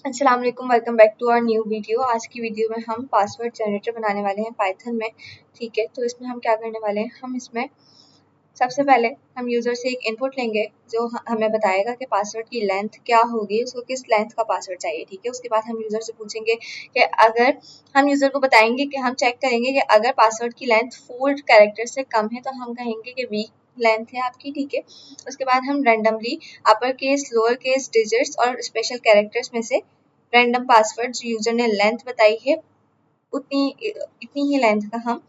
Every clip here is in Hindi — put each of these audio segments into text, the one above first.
अस्सलाम वालेकुम, welcome back to our new video. आज की वीडियो में हम पासवर्ड जनरेटर बनाने वाले हैं पाइथन में। ठीक है, तो इसमें हम क्या करने वाले हैं, हम इसमें सबसे पहले हम यूज़र से एक इनपुट लेंगे जो हमें बताएगा कि पासवर्ड की लेंथ क्या होगी, उसको किस लेंथ का पासवर्ड चाहिए। ठीक है, उसके बाद हम यूज़र से पूछेंगे कि अगर हम यूज़र को बताएंगे कि हम चेक करेंगे कि अगर पासवर्ड की लेंथ 4 कैरेक्टर से कम है तो हम कहेंगे कि वीक लेंथ है आपकी। ठीक है, उसके बाद हम randomly upper case, lower case, digits और स्पेशल कैरेक्टर्स में से रैंडम पासवर्ड जो यूजर ने लेंथ बताई है उतनी इतनी ही लेंथ का हम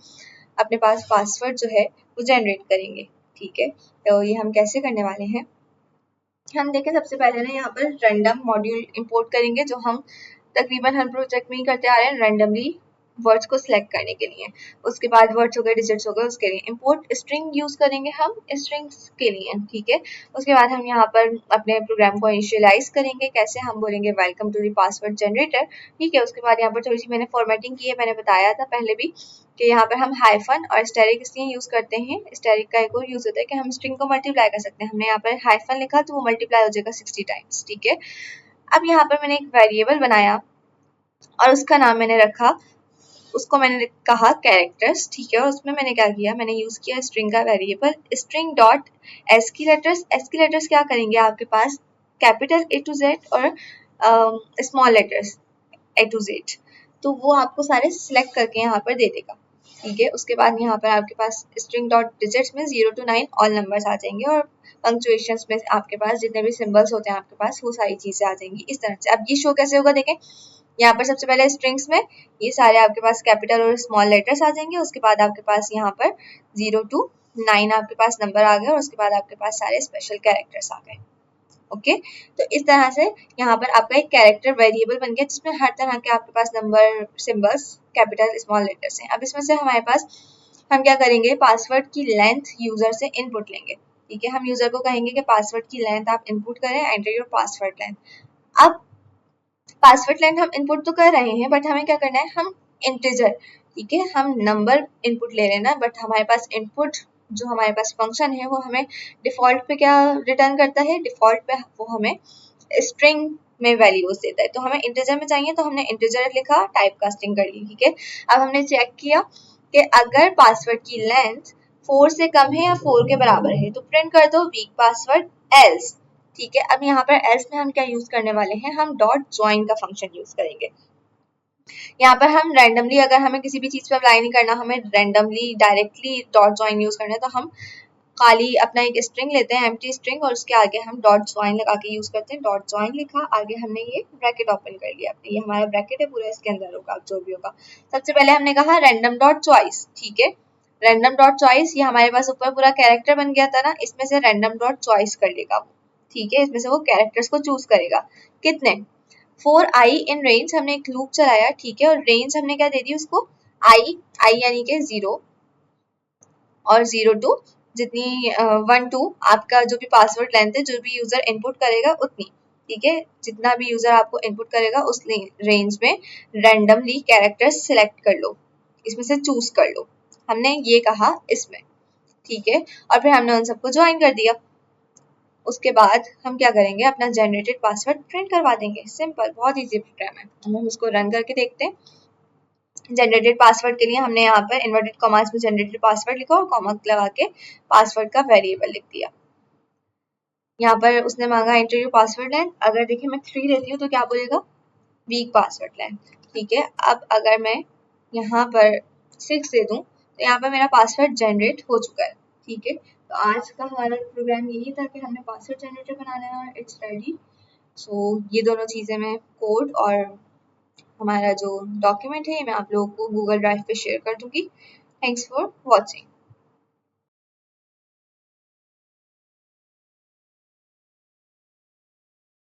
अपने पास पासवर्ड जो है वो जनरेट करेंगे। ठीक है, तो ये हम कैसे करने वाले हैं, हम देखें सबसे पहले ना यहाँ पर रैंडम मॉड्यूल इंपोर्ट करेंगे जो हम तकरीबन हर प्रोजेक्ट में ही करते आ रहे हैं, रैंडमली वर्ड्स को सिलेक्ट करने के लिए। उसके बाद वर्ड्स हो गए, डिजिट्स हो गए, उसके लिए इंपोर्ट स्ट्रिंग यूज करेंगे हम स्ट्रिंग्स के लिए। ठीक है, उसके बाद हम यहाँ पर अपने प्रोग्राम को इनिशियलाइज करेंगे। कैसे, हम बोलेंगे welcome to the password generator. ठीक है, उसके बाद यहाँ पर थोड़ी सी मैंने फॉर्मेटिंग की है, मैंने बताया था पहले भी कि यहाँ पर हम हाइफन और स्टेरिक इसलिए यूज करते हैं। स्टेरिक का एक और यूज होता है कि हम स्ट्रिंग को मल्टीप्लाई कर सकते हैं। हमने यहाँ पर हाइफन लिखा तो वो मल्टीप्लाई हो जाएगा 60 टाइम्स। ठीक है, अब यहाँ पर मैंने एक वेरिएबल बनाया और उसका नाम मैंने रखा, उसको मैंने कहा कैरेक्टर्स। ठीक है, और उसमें मैंने क्या किया, मैंने यूज किया स्ट्रिंग का variable string dot ASCII letters. ASCII letters क्या करेंगे, आपके पास कैपिटल ए टू जेड और small letters A to Z, तो वो आपको सारे सिलेक्ट करके यहाँ पर दे देगा। ठीक है, उसके बाद यहाँ पर आपके पास स्ट्रिंग डॉट डिजिट्स में 0 to 9 ऑल नंबर्स आ जाएंगे और पंक्चुएशंस में आपके पास जितने भी सिंबल्स होते हैं आपके पास वो सारी चीजें आ जाएंगी इस तरह से। अब ये शो कैसे होगा, देखें यहाँ पर सबसे पहले स्ट्रिंग्स में ये सारे आपके पास कैपिटल और स्मॉल लेटर्स आ जाएंगे। उसके बाद आपके पास यहाँ पर 0 to 9 आपके पास नंबर आ गए और उसके बाद आपके पास सारे स्पेशल कैरेक्टर्स आ गए। ओके, तो इस तरह से यहाँ पर आपका एक कैरेक्टर वेरिएबल बन गया जिसमें हर तरह के आपके पास number, symbols, capital, small letters हैं। अब इसमें से हमारे पास हम क्या करेंगे, पासवर्ड की लेंथ यूजर से इनपुट लेंगे। ठीक है, हम यूजर को कहेंगे कि पासवर्ड की लेंथ आप इनपुट करें, एंटर योर पासवर्ड लेंथ। अब पासवर्ड लेंथ हम इनपुट तो कर रहे हैं बट हमें क्या करना है, हम इंटीजर, ठीक है, हम नंबर इनपुट ले रहे हैं ना, बट हमारे पास इनपुट जो हमारे पास फंक्शन है वो हमें डिफॉल्ट पे क्या रिटर्न करता है, डिफॉल्ट पे वो हमें स्ट्रिंग में वैल्यूज देता है। तो हमें इंटीजर में चाहिए तो हमने इंटीजर लिखा, टाइप कास्टिंग कर ली। ठीक है, अब हमने चेक किया कि अगर पासवर्ड की लेंथ 4 से कम है या 4 के बराबर है तो प्रिंट कर दो वीक पासवर्ड एल्स। ठीक है, अब यहाँ पर एल्स में हम क्या यूज करने वाले हैं, हम डॉट ज्वाइन का फंक्शन यूज करेंगे। यहाँ पर हम रैंडमली, अगर हमें किसी भी चीज पे अप्लाई नहीं करना, हमें randomly directly dot join use करना है तो हम खाली अपना एक स्ट्रिंग लेते हैं, एम्प्टी स्ट्रिंग, और उसके आगे हम डॉट ज्वाइन लगा के यूज करते हैं। डॉट ज्वाइन लिखा, आगे हमने ये ब्रैकेट ओपन कर लिया, ये हमारा ब्रैकेट है पूरा, इसके अंदर होगा जो भी होगा। सबसे पहले हमने कहा रैंडम डॉट चॉइस। ठीक है, रैंडम डॉट चॉइस, ये हमारे पास ऊपर पूरा कैरेक्टर बन गया था ना, इसमें से रैंडम डॉट चॉइस कर लेगा वो। ठीक है, इसमें से वो कैरेक्टर्स को चूज करेगा। कितने, 4i इन रेंज, हमने एक लूप चलाया। ठीक है, और रेंज हमने क्या दे दी उसको, आई यानी कि 0 और 0 to जितनी 1 to आपका जो भी पासवर्ड लेंथ है, जो भी यूजर इनपुट करेगा उतनी। ठीक है, जितना भी यूजर आपको इनपुट करेगा उस रेंज में रैंडमली कैरेक्टर्स सिलेक्ट कर लो, इसमें से चूज कर लो, हमने ये कहा इसमें। ठीक है, और फिर हमने उन सबको ज्वाइन कर दिया। उसके बाद हम क्या करेंगे, अपना जनरेटेड पासवर्ड प्रिंट करवा देंगे। सिंपल, बहुत इजी प्रोग्राम है। हम उसको रन करके देखते हैं। जनरेटेड पासवर्ड के लिए हमने यहाँ पर इन्वर्टेड कॉमास में जनरेटेड पासवर्ड लिखा और कॉमा लगा के पासवर्ड का वेरिएबल लिख दिया। यहाँ पर उसने मांगा एंटर योर पासवर्ड लेंथ, अगर देखिए मैं 3 लेती हूँ तो क्या बोलेगा, वीक पासवर्ड लेंथ। ठीक है, अब अगर मैं यहाँ पर 6 दे दूँ तो यहाँ पर मेरा पासवर्ड जनरेट हो चुका है। ठीक है, तो आज का हमारा प्रोग्राम यही था कि हमने पासवर्ड जनरेटर बनाना है और इट्स रेडी। सो ये दोनों चीज़ें मैं कोड और हमारा जो डॉक्यूमेंट है मैं आप लोगों को गूगल ड्राइव पे शेयर कर दूंगी। Thanks for watching.